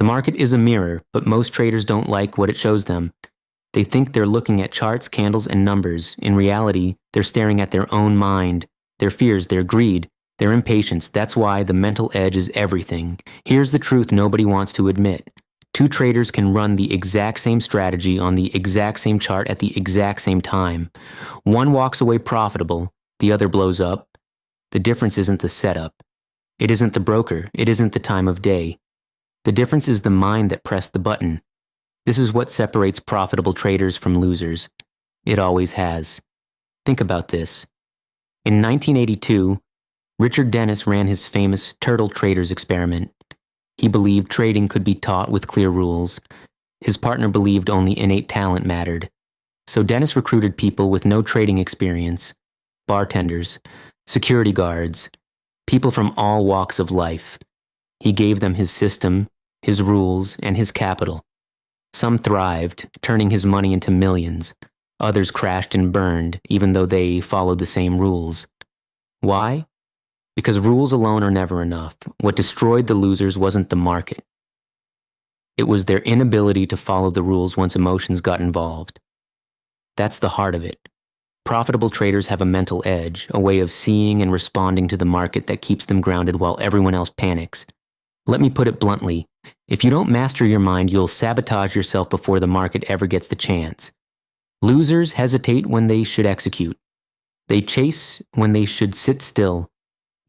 The market is a mirror, but most traders don't like what it shows them. They think they're looking at charts, candles, and numbers. In reality, they're staring at their own mind, their fears, their greed, their impatience. That's why the mental edge is everything. Here's the truth nobody wants to admit. Two traders can run the exact same strategy on the exact same chart at the exact same time. One walks away profitable, the other blows up. The difference isn't the setup. It isn't the broker. It isn't the time of day. The difference is the mind that pressed the button. This is what separates profitable traders from losers. It always has. Think about this. In 1982, Richard Dennis ran his famous turtle traders experiment. He believed trading could be taught with clear rules. His partner believed only innate talent mattered. So Dennis recruited people with no trading experience, bartenders, security guards, people from all walks of life. He gave them his system, his rules, and his capital. Some thrived, turning his money into millions. Others crashed and burned, even though they followed the same rules. Why? Because rules alone are never enough. What destroyed the losers wasn't the market. It was their inability to follow the rules once emotions got involved. That's the heart of it. Profitable traders have a mental edge, a way of seeing and responding to the market that keeps them grounded while everyone else panics. Let me put it bluntly. If you don't master your mind, you'll sabotage yourself before the market ever gets the chance. Losers hesitate when they should execute. They chase when they should sit still.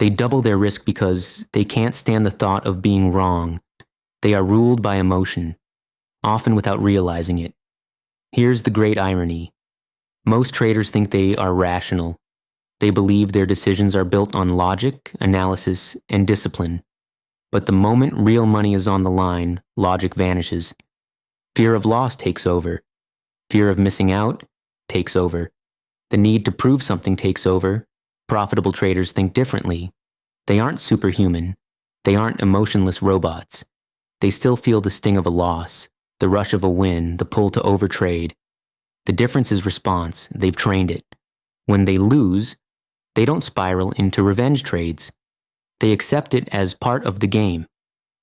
They double their risk because they can't stand the thought of being wrong. They are ruled by emotion, often without realizing it. Here's the great irony. Most traders think they are rational. They believe their decisions are built on logic, analysis, and discipline. But the moment real money is on the line, logic vanishes. Fear of loss takes over. Fear of missing out takes over. The need to prove something takes over. Profitable traders think differently. They aren't superhuman. They aren't emotionless robots. They still feel the sting of a loss, the rush of a win, the pull to overtrade. The difference is response. They've trained it. When they lose, they don't spiral into revenge trades. They accept it as part of the game.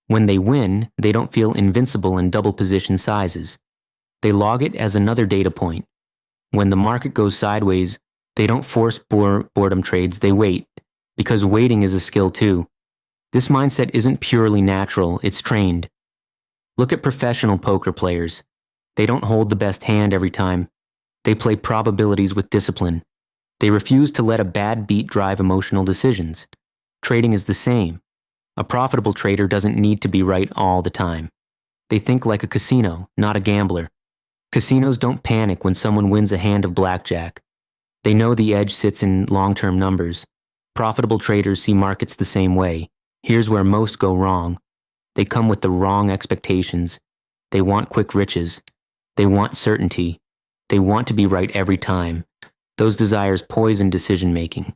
When they win, they don't feel invincible in double position sizes. They log it as another data point. When the market goes sideways, they don't force boredom trades, they wait, because waiting is a skill too. This mindset isn't purely natural, it's trained. Look at professional poker players. They don't hold the best hand every time. They play probabilities with discipline. They refuse to let a bad beat drive emotional decisions. Trading is the same. A profitable trader doesn't need to be right all the time. They think like a casino, not a gambler. Casinos don't panic when someone wins a hand of blackjack. They know the edge sits in long-term numbers. Profitable traders see markets the same way. Here's where most go wrong. They come with the wrong expectations. They want quick riches. They want certainty. They want to be right every time. Those desires poison decision-making.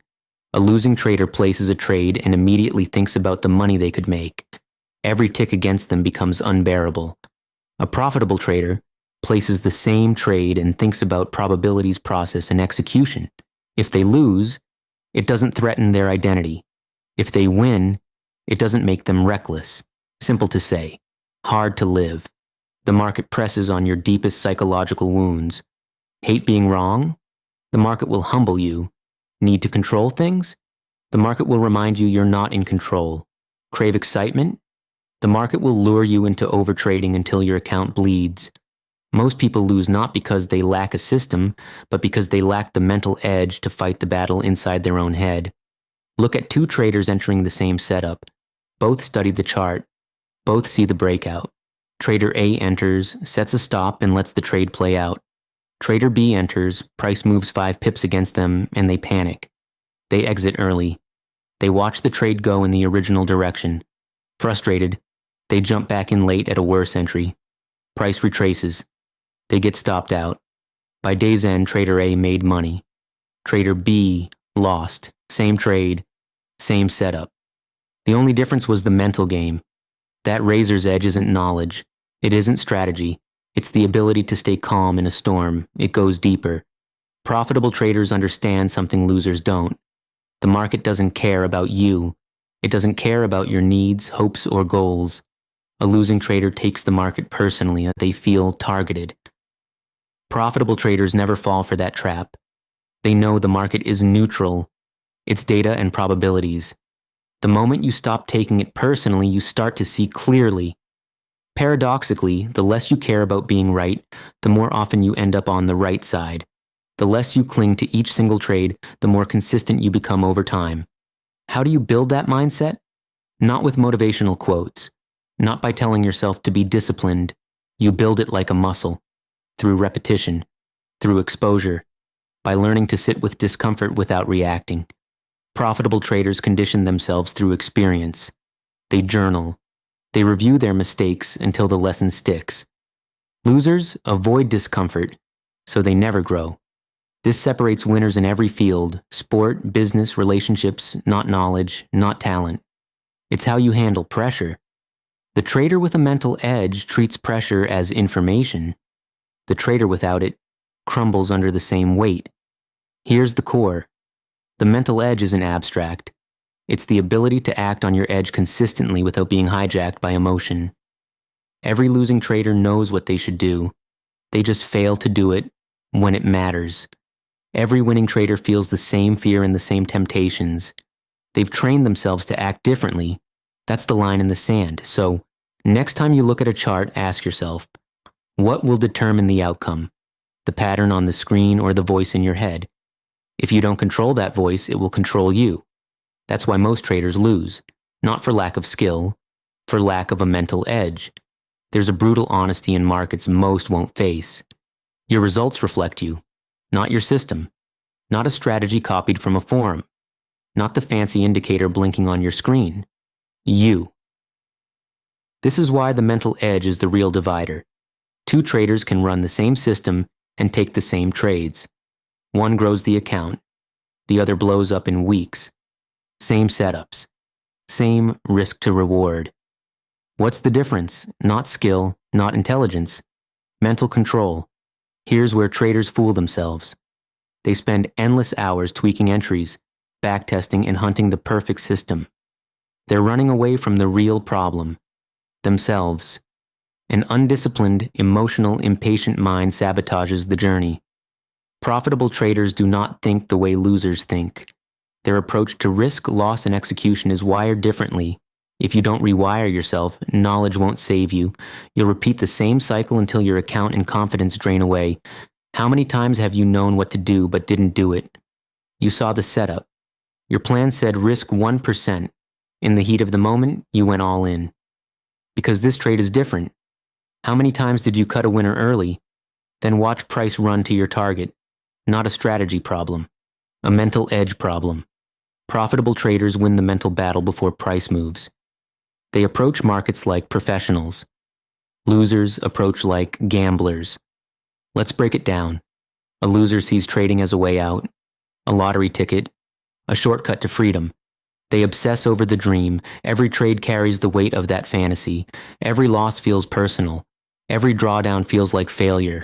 A losing trader places a trade and immediately thinks about the money they could make. Every tick against them becomes unbearable. A profitable trader places the same trade and thinks about probabilities, process, and execution. If they lose, it doesn't threaten their identity. If they win, it doesn't make them reckless. Simple to say, hard to live. The market presses on your deepest psychological wounds. Hate being wrong? The market will humble you. Need to control things? The market will remind you you're not in control. Crave excitement? The market will lure you into overtrading until your account bleeds. Most people lose not because they lack a system, but because they lack the mental edge to fight the battle inside their own head. Look at two traders entering the same setup. Both study the chart. Both see the breakout. Trader A enters, sets a stop, and lets the trade play out. Trader B enters, price moves 5 pips against them, and they panic. They exit early. They watch the trade go in the original direction. Frustrated, they jump back in late at a worse entry. Price retraces. They get stopped out. By day's end, Trader A made money. Trader B lost. Same trade, same setup. The only difference was the mental game. That razor's edge isn't knowledge. It isn't strategy. It's the ability to stay calm in a storm. It goes deeper. Profitable traders understand something losers don't. The market doesn't care about you. It doesn't care about your needs, hopes, or goals. A losing trader takes the market personally. They feel targeted. Profitable traders never fall for that trap. They know the market is neutral. It's data and probabilities. The moment you stop taking it personally, you start to see clearly. Paradoxically, the less you care about being right, the more often you end up on the right side. The less you cling to each single trade, the more consistent you become over time. How do you build that mindset? Not with motivational quotes. Not by telling yourself to be disciplined. You build it like a muscle. Through repetition. Through exposure. By learning to sit with discomfort without reacting. Profitable traders condition themselves through experience. They journal. They review their mistakes until the lesson sticks. Losers avoid discomfort, so they never grow. This separates winners in every field: sport, business, relationships, not knowledge, not talent. It's how you handle pressure. The trader with a mental edge treats pressure as information. The trader without it crumbles under the same weight. Here's the core. The mental edge isn't abstract. It's the ability to act on your edge consistently without being hijacked by emotion. Every losing trader knows what they should do. They just fail to do it when it matters. Every winning trader feels the same fear and the same temptations. They've trained themselves to act differently. That's the line in the sand. So, next time you look at a chart, ask yourself, what will determine the outcome? The pattern on the screen or the voice in your head? If you don't control that voice, it will control you. That's why most traders lose. Not for lack of skill, for lack of a mental edge. There's a brutal honesty in markets most won't face. Your results reflect you, not your system. Not a strategy copied from a forum. Not the fancy indicator blinking on your screen. You. This is why the mental edge is the real divider. Two traders can run the same system and take the same trades. One grows the account. The other blows up in weeks. Same setups. Same risk to reward. What's the difference? Not skill, not intelligence. Mental control. Here's where traders fool themselves. They spend endless hours tweaking entries, backtesting, and hunting the perfect system. They're running away from the real problem. Themselves. An undisciplined, emotional, impatient mind sabotages the journey. Profitable traders do not think the way losers think. Their approach to risk, loss, and execution is wired differently. If you don't rewire yourself, knowledge won't save you. You'll repeat the same cycle until your account and confidence drain away. How many times have you known what to do but didn't do it? You saw the setup. Your plan said risk 1%. In the heat of the moment, you went all in. Because this trade is different. How many times did you cut a winner early, then watch price run to your target? Not a strategy problem. A mental edge problem. Profitable traders win the mental battle before price moves. They approach markets like professionals. Losers approach like gamblers. Let's break it down. A loser sees trading as a way out, a lottery ticket, a shortcut to freedom. They obsess over the dream. Every trade carries the weight of that fantasy. Every loss feels personal. Every drawdown feels like failure.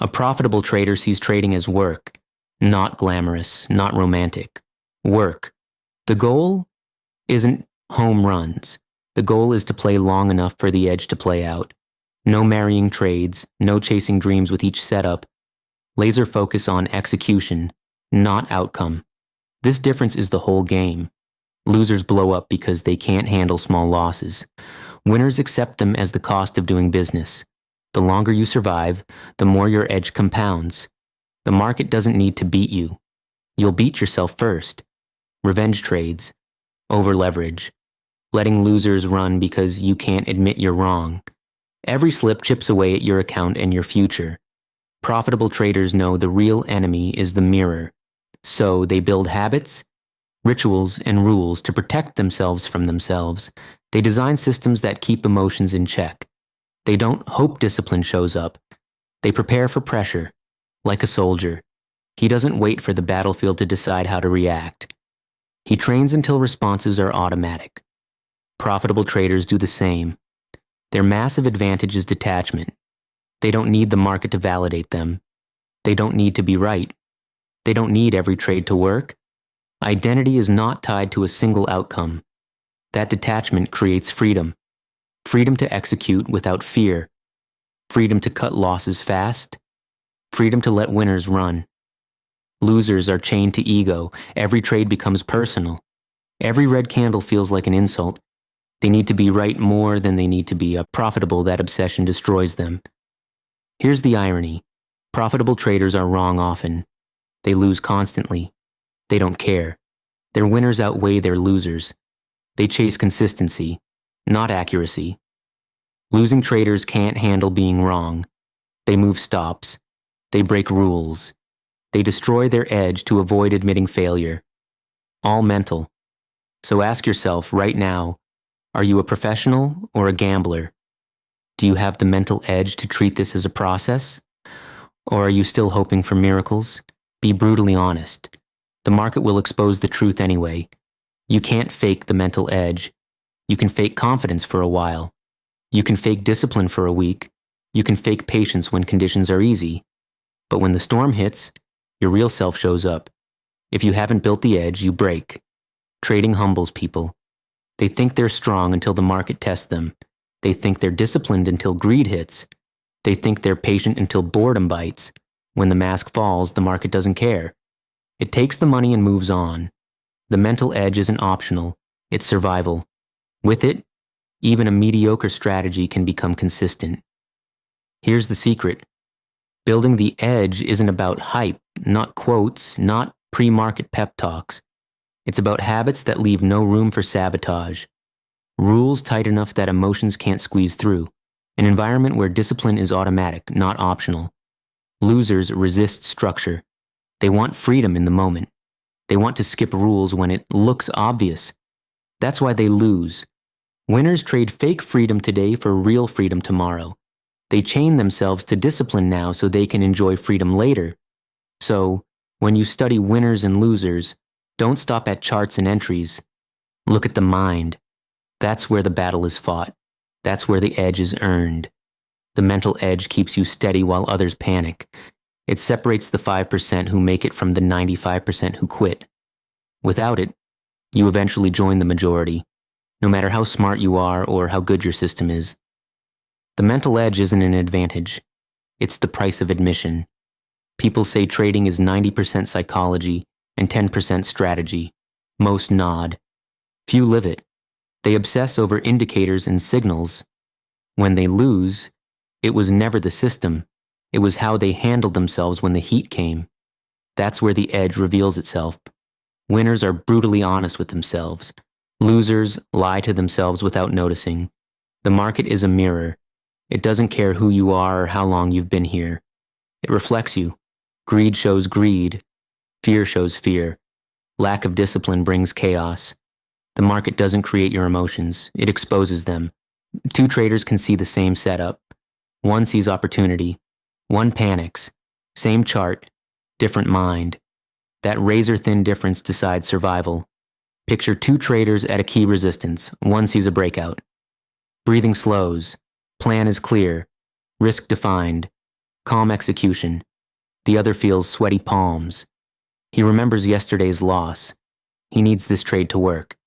A profitable trader sees trading as work. Not glamorous, not romantic. Work. The goal isn't home runs. The goal is to play long enough for the edge to play out. No marrying trades, no chasing dreams with each setup. Laser focus on execution, not outcome. This difference is the whole game. Losers blow up because they can't handle small losses. Winners accept them as the cost of doing business. The longer you survive, the more your edge compounds. The market doesn't need to beat you. You'll beat yourself first. Revenge trades. Over-leverage. Letting losers run because you can't admit you're wrong. Every slip chips away at your account and your future. Profitable traders know the real enemy is the mirror. So they build habits, rituals, and rules to protect themselves from themselves. They design systems that keep emotions in check. They don't hope discipline shows up. They prepare for pressure, like a soldier. He doesn't wait for the battlefield to decide how to react. He trains until responses are automatic. Profitable traders do the same. Their massive advantage is detachment. They don't need the market to validate them. They don't need to be right. They don't need every trade to work. Identity is not tied to a single outcome. That detachment creates freedom. freedom to execute without fear, freedom to cut losses fast, freedom to let winners run. Losers are chained to ego. Every trade becomes personal. Every red candle feels like an insult. They need to be right more than they need to be profitable. That obsession destroys them. Here's the irony. Profitable traders are wrong often. They lose constantly. They don't care. Their winners outweigh their losers. They chase consistency, not accuracy. Losing traders can't handle being wrong. They move stops. They break rules. They destroy their edge to avoid admitting failure. All mental. So ask yourself right now, are you a professional or a gambler? Do you have the mental edge to treat this as a process? Or are you still hoping for miracles? Be brutally honest. The market will expose the truth anyway. You can't fake the mental edge. You can fake confidence for a while. You can fake discipline for a week. You can fake patience when conditions are easy. But when the storm hits, your real self shows up. If you haven't built the edge, you break. Trading humbles people. They think they're strong until the market tests them. They think they're disciplined until greed hits. They think they're patient until boredom bites. When the mask falls, the market doesn't care. It takes the money and moves on. The mental edge isn't optional. It's survival. With it, even a mediocre strategy can become consistent. Here's the secret. Building the edge isn't about hype, not quotes, not pre-market pep talks. It's about habits that leave no room for sabotage. Rules tight enough that emotions can't squeeze through. An environment where discipline is automatic, not optional. Losers resist structure. They want freedom in the moment. They want to skip rules when it looks obvious. That's why they lose. Winners trade fake freedom today for real freedom tomorrow. They chain themselves to discipline now so they can enjoy freedom later. So, when you study winners and losers, don't stop at charts and entries. Look at the mind. That's where the battle is fought. That's where the edge is earned. The mental edge keeps you steady while others panic. It separates the 5% who make it from the 95% who quit. Without it, you eventually join the majority, no matter how smart you are or how good your system is. The mental edge isn't an advantage. It's the price of admission. People say trading is 90% psychology and 10% strategy. Most nod. Few live it. They obsess over indicators and signals. When they lose, it was never the system. It was how they handled themselves when the heat came. That's where the edge reveals itself. Winners are brutally honest with themselves. Losers lie to themselves without noticing. The market is a mirror. It doesn't care who you are or how long you've been here. It reflects you. Greed shows greed. Fear shows fear. Lack of discipline brings chaos. The market doesn't create your emotions. It exposes them. Two traders can see the same setup. One sees opportunity. One panics. Same chart. Different mind. That razor-thin difference decides survival. Picture two traders at a key resistance. One sees a breakout. Breathing slows. Plan is clear. Risk defined. Calm execution. The other feels sweaty palms. He remembers yesterday's loss. He needs this trade to work.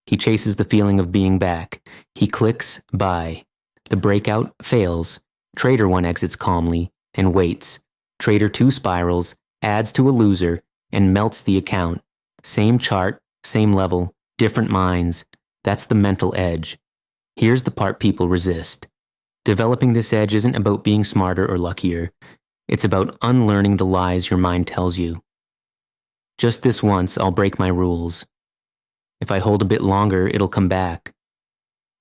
He chases the feeling of being back. He clicks buy. The breakout fails. Trader 1 exits calmly and waits. Trader 2 spirals, adds to a loser, and melts the account. Same chart, same level, different minds. That's the mental edge. Here's the part people resist. Developing this edge isn't about being smarter or luckier. It's about unlearning the lies your mind tells you. Just this once, I'll break my rules. If I hold a bit longer, it'll come back.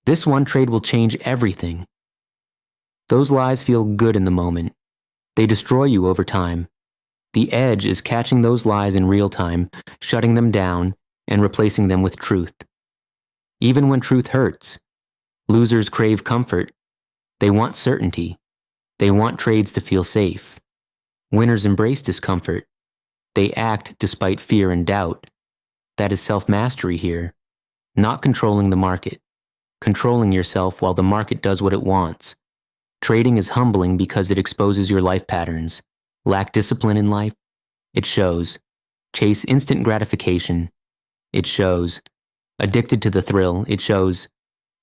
This one trade will change everything. Those lies feel good in the moment. They destroy you over time. The edge is catching those lies in real time, shutting them down, and replacing them with truth. Even when truth hurts, losers crave comfort. They want certainty. They want trades to feel safe. Winners embrace discomfort. They act despite fear and doubt. That is self-mastery here. Not controlling the market. Controlling yourself while the market does what it wants. Trading is humbling because it exposes your life patterns. Lack discipline in life? It shows. Chase instant gratification? It shows. Addicted to the thrill? It shows.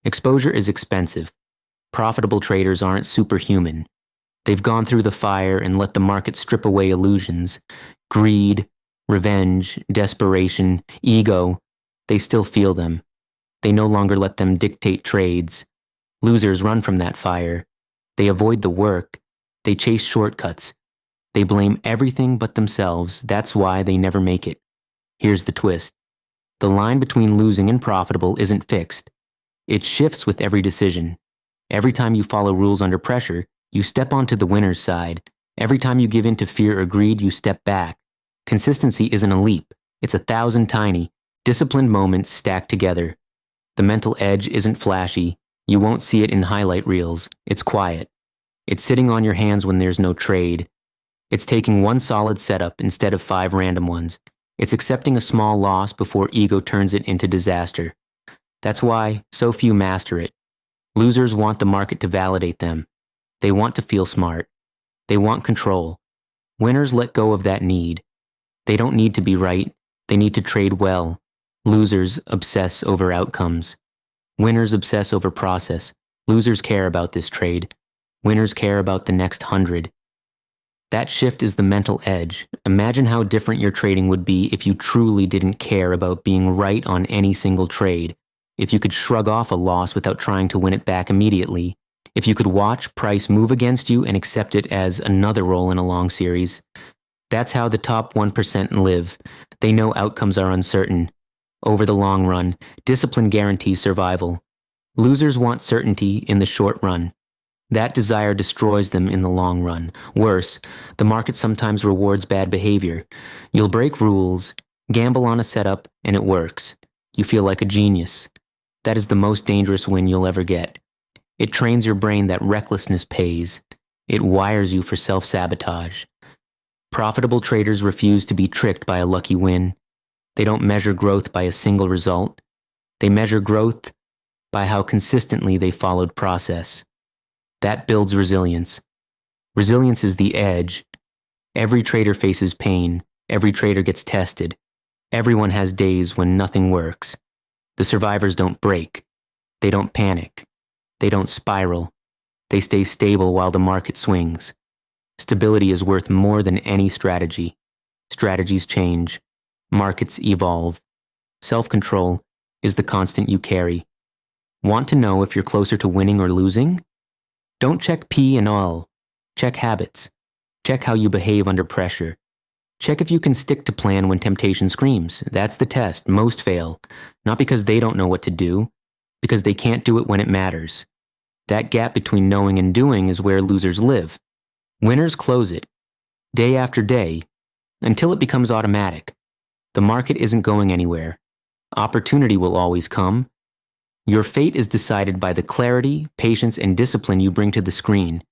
Exposure is expensive. Profitable traders aren't superhuman. They've gone through the fire and let the market strip away illusions. Greed, revenge, desperation, ego, they still feel them. They no longer let them dictate trades. Losers run from that fire. They avoid the work. They chase shortcuts. They blame everything but themselves. That's why they never make it. Here's the twist. The line between losing and profitable isn't fixed. It shifts with every decision. Every time you follow rules under pressure, you step onto the winner's side. Every time you give in to fear or greed, you step back. Consistency isn't a leap. It's 1,000 tiny, disciplined moments stacked together. The mental edge isn't flashy. You won't see it in highlight reels. It's quiet. It's sitting on your hands when there's no trade. It's taking one solid setup instead of 5 random ones. It's accepting a small loss before ego turns it into disaster. That's why so few master it. Losers want the market to validate them. They want to feel smart. They want control. Winners let go of that need. They don't need to be right. They need to trade well. Losers obsess over outcomes. Winners obsess over process. Losers care about this trade. Winners care about the next 100. That shift is the mental edge. Imagine how different your trading would be if you truly didn't care about being right on any single trade. If you could shrug off a loss without trying to win it back immediately. If you could watch price move against you and accept it as another roll in a long series. That's how the top 1% live. They know outcomes are uncertain. Over the long run, discipline guarantees survival. Losers want certainty in the short run. That desire destroys them in the long run. Worse, the market sometimes rewards bad behavior. You'll break rules, gamble on a setup, and it works. You feel like a genius. That is the most dangerous win you'll ever get. It trains your brain that recklessness pays. It wires you for self-sabotage. Profitable traders refuse to be tricked by a lucky win. They don't measure growth by a single result. They measure growth by how consistently they followed process. That builds resilience. Resilience is the edge. Every trader faces pain. Every trader gets tested. Everyone has days when nothing works. The survivors don't break. They don't panic. They don't spiral. They stay stable while the market swings. Stability is worth more than any strategy. Strategies change. Markets evolve. Self-control is the constant you carry. Want to know if you're closer to winning or losing? Don't check P and L. Check habits. Check how you behave under pressure. Check if you can stick to plan when temptation screams. That's the test. Most fail. Not because they don't know what to do, because they can't do it when it matters. That gap between knowing and doing is where losers live. Winners close it, day after day, until it becomes automatic. The market isn't going anywhere. Opportunity will always come. Your fate is decided by the clarity, patience, and discipline you bring to the screen.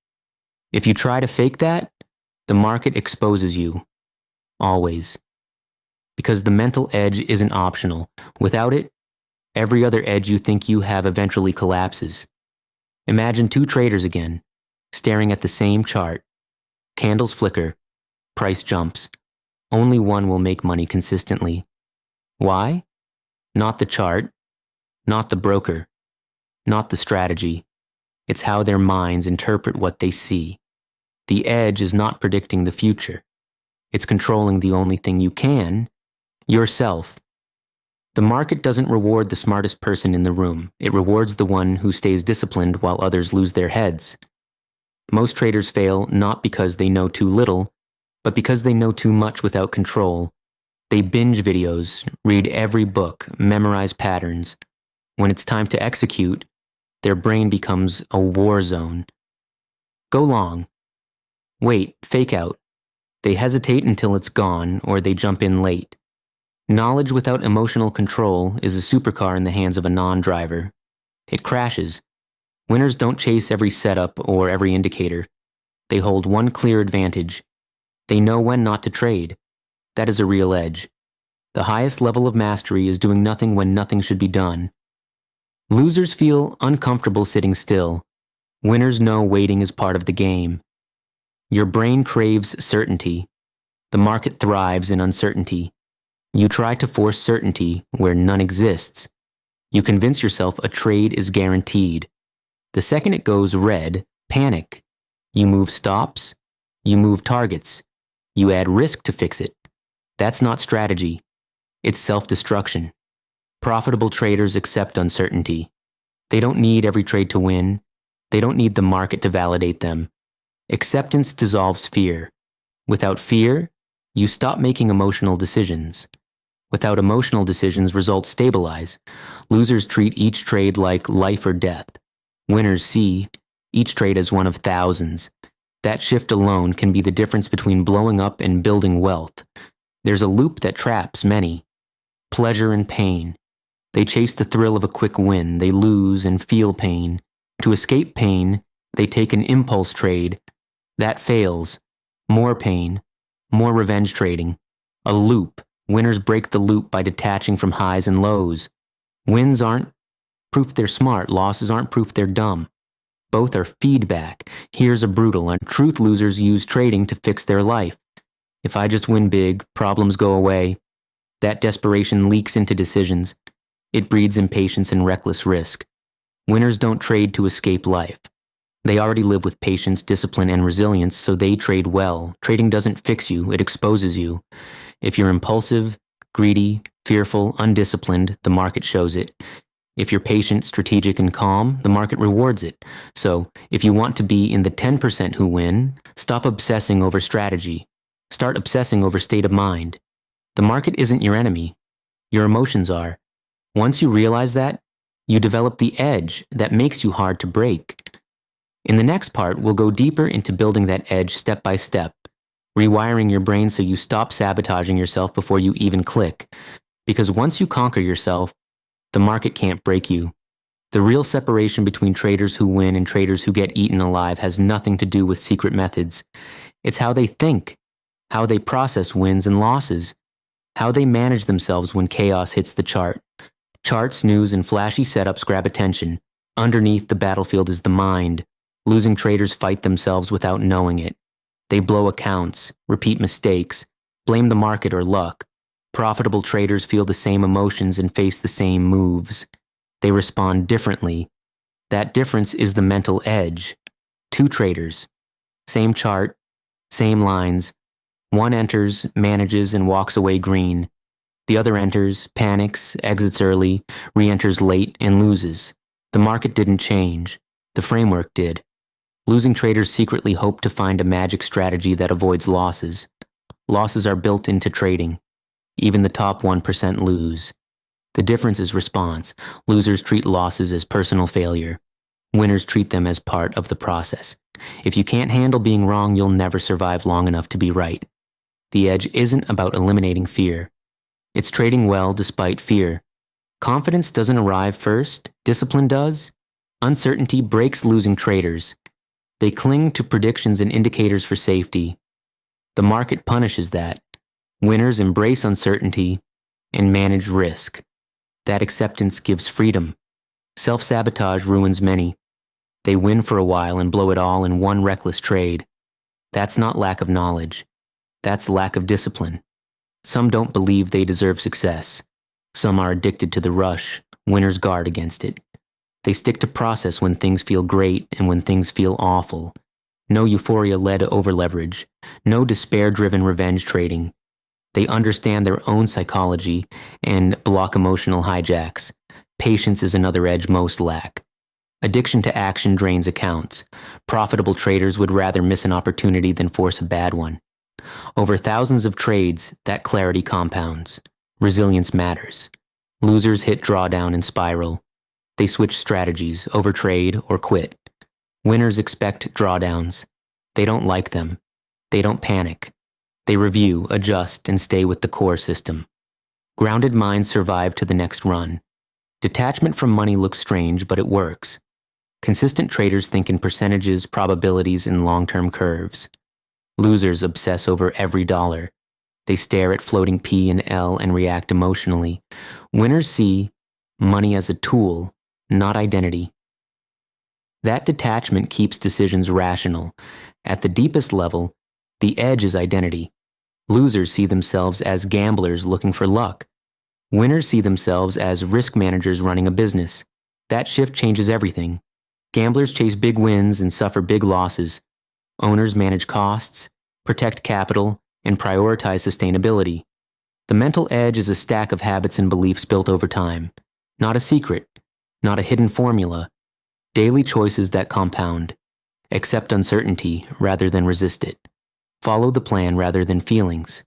If you try to fake that, the market exposes you. Always. Because the mental edge isn't optional. Without it, every other edge you think you have eventually collapses. Imagine 2 traders again, staring at the same chart. Candles flicker, price jumps. Only one will make money consistently. Why? Not the chart, not the broker, not the strategy. It's how their minds interpret what they see. The edge is not predicting the future. It's controlling the only thing you can, yourself. The market doesn't reward the smartest person in the room. It rewards the one who stays disciplined while others lose their heads. Most traders fail not because they know too little, but because they know too much without control. They binge videos, read every book, memorize patterns. When it's time to execute, their brain becomes a war zone. Go long. Wait, fake out. They hesitate until it's gone, or they jump in late. Knowledge without emotional control is a supercar in the hands of a non-driver. It crashes. Winners don't chase every setup or every indicator. They hold one clear advantage. They know when not to trade. That is a real edge. The highest level of mastery is doing nothing when nothing should be done. Losers feel uncomfortable sitting still. Winners know waiting is part of the game. Your brain craves certainty. The market thrives in uncertainty. You try to force certainty where none exists. You convince yourself a trade is guaranteed. The The second it goes red, panic. You move stops, you move targets, you add risk to fix it. That's not strategy. It's self-destruction. Profitable traders accept uncertainty. They don't need every trade to win. They don't need the market to validate them. Acceptance dissolves fear. Without fear, you stop making emotional decisions. Without emotional decisions, results stabilize. Losers treat each trade like life or death. Winners see each trade as one of thousands. That shift alone can be the difference between blowing up and building wealth. There's a loop that traps many. Pleasure and pain. They chase the thrill of a quick win. They lose and feel pain. To escape pain, they take an impulse trade. That fails. More pain. More revenge trading. A loop. Winners break the loop by detaching from highs and lows. Wins aren't proof they're smart. Losses aren't proof they're dumb. Both are feedback. Here's a brutal untruth. Losers use trading to fix their life. If I just win big, problems go away. That desperation leaks into decisions. It breeds impatience and reckless risk. Winners don't trade to escape life. They already live with patience, discipline, and resilience, so they trade well. Trading doesn't fix you, it exposes you. If you're impulsive, greedy, fearful, undisciplined, the market shows it. If you're patient, strategic, and calm, the market rewards it. So, if you want to be in the 10% who win, stop obsessing over strategy. Start obsessing over state of mind. The market isn't your enemy. Your emotions are. Once you realize that, you develop the edge that makes you hard to break. In the next part, we'll go deeper into building that edge step by step, rewiring your brain so you stop sabotaging yourself before you even click. Because once you conquer yourself, the market can't break you. The real separation between traders who win and traders who get eaten alive has nothing to do with secret methods. It's how they think, how they process wins and losses, how they manage themselves when chaos hits the chart. Charts, news, and flashy setups grab attention. Underneath the battlefield is the mind. Losing traders fight themselves without knowing it. They blow accounts, repeat mistakes, blame the market or luck. Profitable traders feel the same emotions and face the same moves. They respond differently. That difference is the mental edge. Two traders. Same chart, same lines. One enters, manages, and walks away green. The other enters, panics, exits early, re-enters late, and loses. The market didn't change. The framework did. Losing traders secretly hope to find a magic strategy that avoids losses. Losses are built into trading. Even the top 1% lose. The difference is response. Losers treat losses as personal failure. Winners treat them as part of the process. If you can't handle being wrong, you'll never survive long enough to be right. The edge isn't about eliminating fear. It's trading well despite fear. Confidence doesn't arrive first, discipline does. Uncertainty breaks losing traders. They cling to predictions and indicators for safety. The market punishes that. Winners embrace uncertainty and manage risk. That acceptance gives freedom. Self-sabotage ruins many. They win for a while and blow it all in one reckless trade. That's not lack of knowledge. That's lack of discipline. Some don't believe they deserve success. Some are addicted to the rush. Winners guard against it. They stick to process when things feel great and when things feel awful. No euphoria-led overleverage. No despair-driven revenge trading. They understand their own psychology and block emotional hijacks. Patience is another edge most lack. Addiction to action drains accounts. Profitable traders would rather miss an opportunity than force a bad one. Over thousands of trades, that clarity compounds. Resilience matters. Losers hit drawdown and spiral. They switch strategies, overtrade, or quit. Winners expect drawdowns. They don't like them. They don't panic. They review, adjust, and stay with the core system. Grounded minds survive to the next run. Detachment from money looks strange, but it works. Consistent traders think in percentages, probabilities, and long-term curves. Losers obsess over every dollar. They stare at floating P and L and react emotionally. Winners see money as a tool, not identity. That detachment keeps decisions rational. At the deepest level, the edge is identity. Losers see themselves as gamblers looking for luck. Winners see themselves as risk managers running a business. That shift changes everything. Gamblers chase big wins and suffer big losses. Owners manage costs, protect capital, and prioritize sustainability. The mental edge is a stack of habits and beliefs built over time. Not a secret, not a hidden formula. Daily choices that compound. Accept uncertainty rather than resist it. Follow the plan rather than feelings.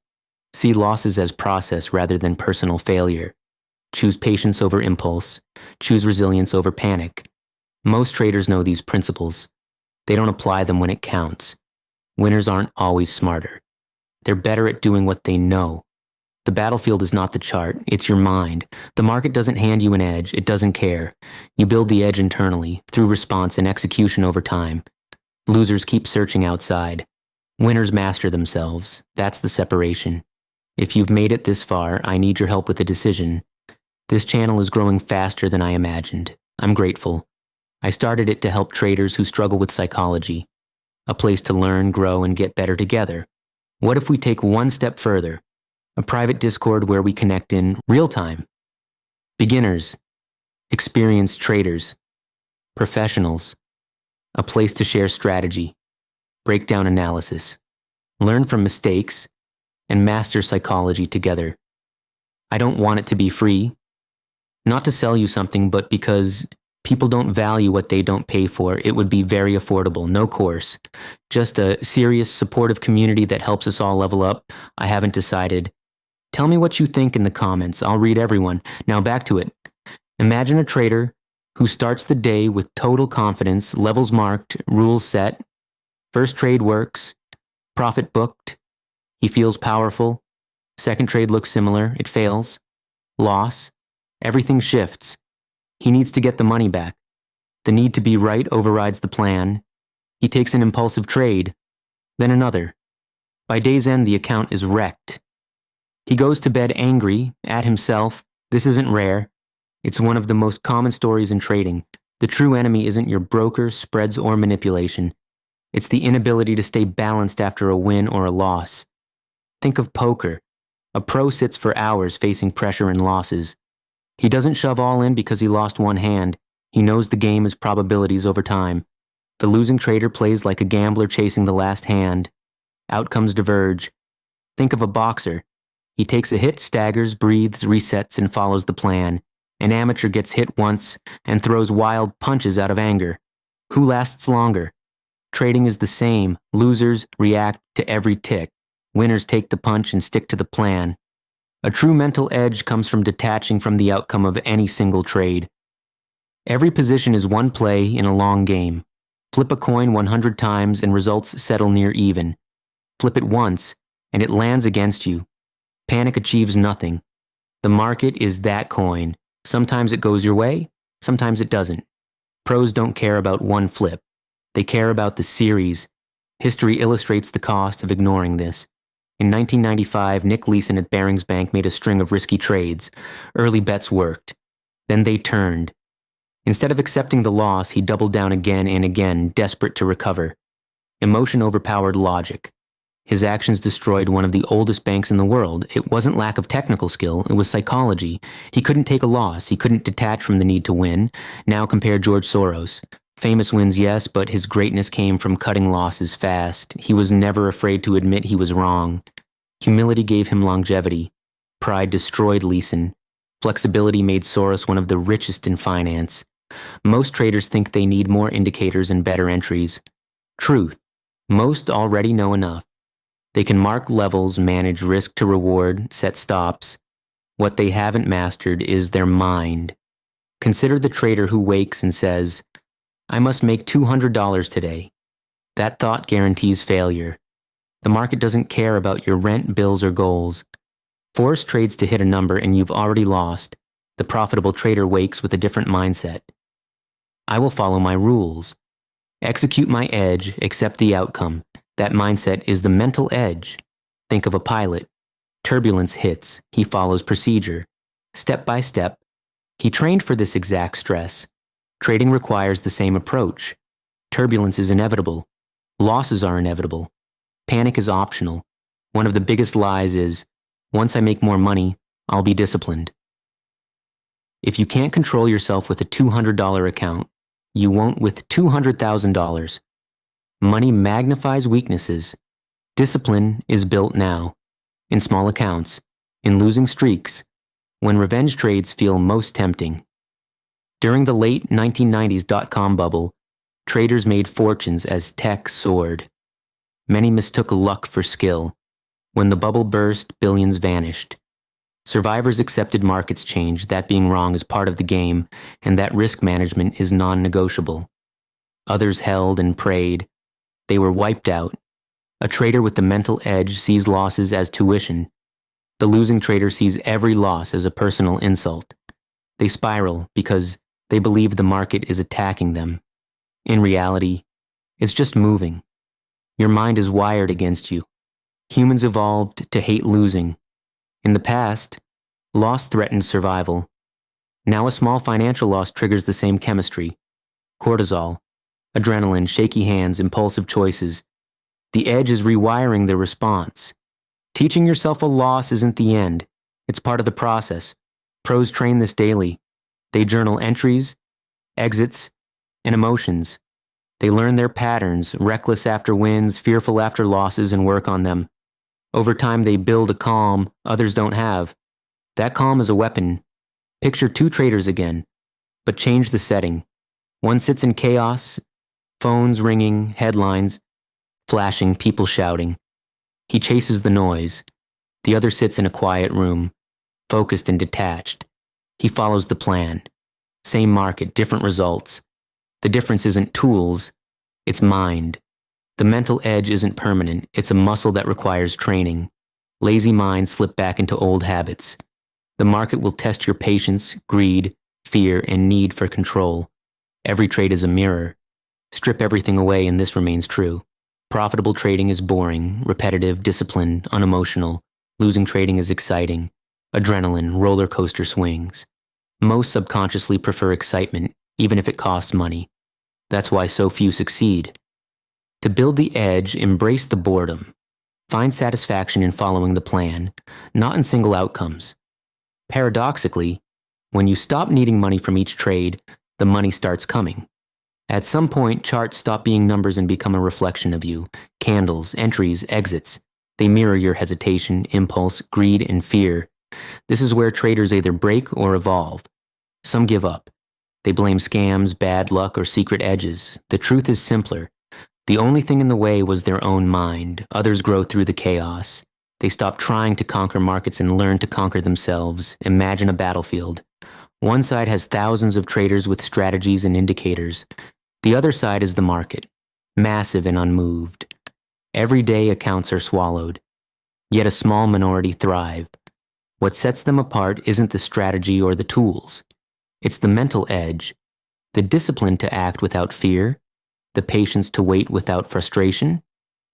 See losses as process rather than personal failure. Choose patience over impulse. Choose resilience over panic. Most traders know these principles. They don't apply them when it counts. Winners aren't always smarter. They're better at doing what they know. The battlefield is not the chart, it's your mind. The market doesn't hand you an edge, it doesn't care. You build the edge internally, through response and execution over time. Losers keep searching outside. Winners master themselves. That's the separation. If you've made it this far, I need your help with a decision. This channel is growing faster than I imagined. I'm grateful. I started it to help traders who struggle with psychology. A place to learn, grow, and get better together. What if we take one step further? A private Discord where we connect in real time. Beginners, experienced traders, professionals. A place to share strategy, break down analysis, learn from mistakes, and master psychology together. I don't want it to be free. Not to sell you something, but because people don't value what they don't pay for, it would be very affordable. No course. Just a serious, supportive community that helps us all level up. I haven't decided. Tell me what you think in the comments. I'll read everyone. Now back to it. Imagine a trader who starts the day with total confidence, levels marked, rules set. First trade works, profit booked. He feels powerful. Second trade looks similar. It fails. Loss. Everything shifts. He needs to get the money back. The need to be right overrides the plan. He takes an impulsive trade, then another. By day's end, the account is wrecked. He goes to bed angry, at himself. This isn't rare. It's one of the most common stories in trading. The true enemy isn't your broker, spreads, or manipulation. It's the inability to stay balanced after a win or a loss. Think of poker. A pro sits for hours facing pressure and losses. He doesn't shove all in because he lost one hand. He knows the game is probabilities over time. The losing trader plays like a gambler chasing the last hand. Outcomes diverge. Think of a boxer. He takes a hit, staggers, breathes, resets, and follows the plan. An amateur gets hit once and throws wild punches out of anger. Who lasts longer? Trading is the same. Losers react to every tick. Winners take the punch and stick to the plan. A true mental edge comes from detaching from the outcome of any single trade. Every position is one play in a long game. Flip a coin 100 times and results settle near even. Flip it once and it lands against you. Panic achieves nothing. The market is that coin. Sometimes it goes your way, sometimes it doesn't. Pros don't care about one flip. They care about the series. History illustrates the cost of ignoring this. In 1995, Nick Leeson at Barings Bank made a string of risky trades. Early bets worked. Then they turned. Instead of accepting the loss, he doubled down again and again, desperate to recover. Emotion overpowered logic. His actions destroyed one of the oldest banks in the world. It wasn't lack of technical skill, it was psychology. He couldn't take a loss, he couldn't detach from the need to win. Now compare George Soros. Famous wins, yes, but his greatness came from cutting losses fast. He was never afraid to admit he was wrong. Humility gave him longevity. Pride destroyed Leeson. Flexibility made Soros one of the richest in finance. Most traders think they need more indicators and better entries. Truth. Most already know enough. They can mark levels, manage risk to reward, set stops. What they haven't mastered is their mind. Consider the trader who wakes and says, I must make $200 today. That thought guarantees failure. The market doesn't care about your rent, bills, or goals. Force trades to hit a number and you've already lost. The profitable trader wakes with a different mindset. I will follow my rules. Execute my edge, accept the outcome. That mindset is the mental edge. Think of a pilot. Turbulence hits. He follows procedure. Step by step. He trained for this exact stress. Trading requires the same approach. Turbulence is inevitable. Losses are inevitable. Panic is optional. One of the biggest lies is, once I make more money, I'll be disciplined. If you can't control yourself with a $200 account, You won't with $200,000. Money magnifies weaknesses. Discipline is built now, in small accounts, in losing streaks, when revenge trades feel most tempting. During the late 1990s dot-com bubble, traders made fortunes as tech soared. Many mistook luck for skill. When the bubble burst, billions vanished. Survivors accepted markets change, that being wrong is part of the game, and that risk management is non-negotiable. Others held and prayed. They were wiped out. A trader with the mental edge sees losses as tuition. The losing trader sees every loss as a personal insult. They spiral because they believe the market is attacking them. In reality, it's just moving. Your mind is wired against you. Humans evolved to hate losing. In the past, loss threatened survival. Now a small financial loss triggers the same chemistry. Cortisol, adrenaline, shaky hands, impulsive choices. The edge is rewiring the response. Teaching yourself a loss isn't the end. It's part of the process. Pros train this daily. They journal entries, exits, and emotions. They learn their patterns, reckless after wins, fearful after losses, and work on them. Over time, they build a calm others don't have. That calm is a weapon. Picture two traders again, but change the setting. One sits in chaos, phones ringing, headlines flashing, people shouting. He chases the noise. The other sits in a quiet room, focused and detached. He follows the plan. Same market, different results. The difference isn't tools, it's mind. The mental edge isn't permanent, it's a muscle that requires training. Lazy minds slip back into old habits. The market will test your patience, greed, fear, and need for control. Every trade is a mirror. Strip everything away and this remains true. Profitable trading is boring, repetitive, disciplined, unemotional. Losing trading is exciting. Adrenaline, roller coaster swings. Most subconsciously prefer excitement, even if it costs money. That's why so few succeed. To build the edge, embrace the boredom. Find satisfaction in following the plan, not in single outcomes. Paradoxically, when you stop needing money from each trade, the money starts coming. At some point, charts stop being numbers and become a reflection of you. Candles, entries, exits. They mirror your hesitation, impulse, greed, and fear. This is where traders either break or evolve. Some give up. They blame scams, bad luck, or secret edges. The truth is simpler. The only thing in the way was their own mind. Others grow through the chaos. They stop trying to conquer markets and learn to conquer themselves. Imagine a battlefield. One side has thousands of traders with strategies and indicators. The other side is the market, massive and unmoved. Every day accounts are swallowed. Yet a small minority thrive. What sets them apart isn't the strategy or the tools. It's the mental edge, the discipline to act without fear, the patience to wait without frustration,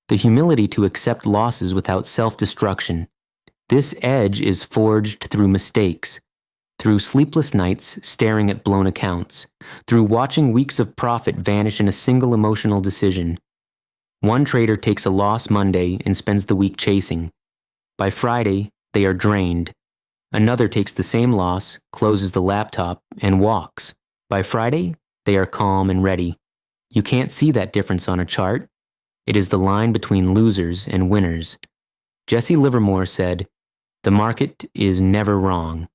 the humility to accept losses without self-destruction. This edge is forged through mistakes, through sleepless nights staring at blown accounts, through watching weeks of profit vanish in a single emotional decision. One trader takes a loss Monday and spends the week chasing. By Friday, they are drained. Another takes the same loss, closes the laptop, and walks. By Friday, they are calm and ready. You can't see that difference on a chart. It is the line between losers and winners. Jesse Livermore said, "The market is never wrong."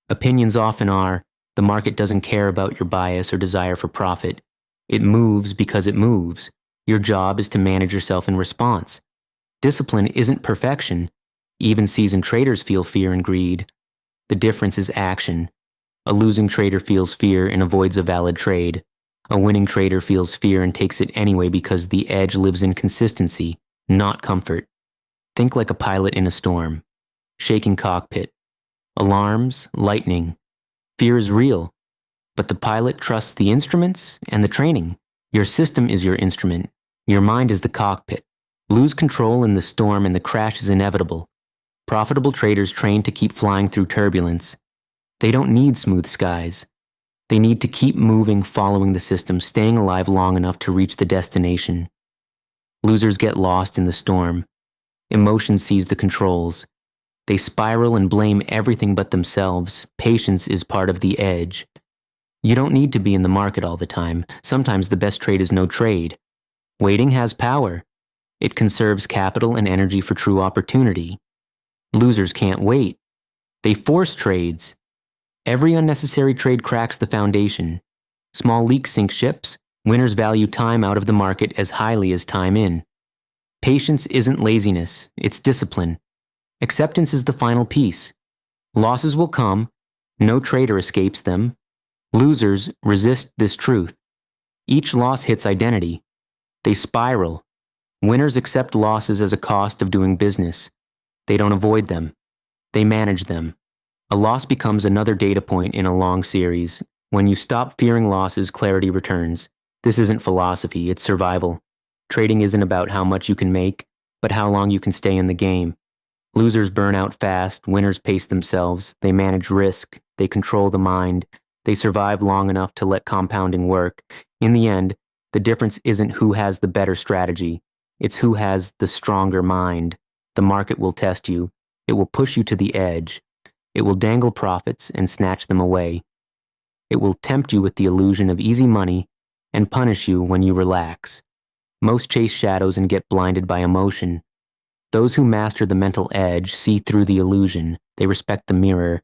Opinions often are, the market doesn't care about your bias or desire for profit. It moves because it moves. Your job is to manage yourself in response. Discipline isn't perfection. Even seasoned traders feel fear and greed. The difference is action. A losing trader feels fear and avoids a valid trade. A winning trader feels fear and takes it anyway because the edge lives in consistency, not comfort. Think like a pilot in a storm. Shaking cockpit. Alarms, lightning. Fear is real, but the pilot trusts the instruments and the training. Your system is your instrument. Your mind is the cockpit. Lose control in the storm and the crash is inevitable. Profitable traders train to keep flying through turbulence. They don't need smooth skies. They need to keep moving, following the system, staying alive long enough to reach the destination. Losers get lost in the storm. Emotion sees the controls. They spiral and blame everything but themselves. Patience is part of the edge. You don't need to be in the market all the time. Sometimes the best trade is no trade. Waiting has power. It conserves capital and energy for true opportunity. Losers can't wait. They force trades. Every unnecessary trade cracks the foundation. Small leaks sink ships. Winners value time out of the market as highly as time in. Patience isn't laziness, it's discipline. Acceptance is the final piece. Losses will come. No trader escapes them. Losers resist this truth. Each loss hits identity. They spiral. Winners accept losses as a cost of doing business. They don't avoid them. They manage them. A loss becomes another data point in a long series. When you stop fearing losses, clarity returns. This isn't philosophy, it's survival. Trading isn't about how much you can make, but how long you can stay in the game. Losers burn out fast, winners pace themselves, they manage risk, they control the mind, they survive long enough to let compounding work. In the end, the difference isn't who has the better strategy, it's who has the stronger mind. The market will test you, it will push you to the edge, it will dangle profits and snatch them away. It will tempt you with the illusion of easy money and punish you when you relax. Most chase shadows and get blinded by emotion. Those who master the mental edge see through the illusion. They respect the mirror.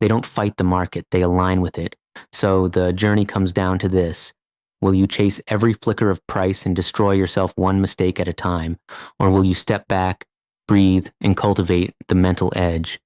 They don't fight the market, they align with it. So the journey comes down to this. Will you chase every flicker of price and destroy yourself one mistake at a time? Or will you step back, breathe, and cultivate the mental edge?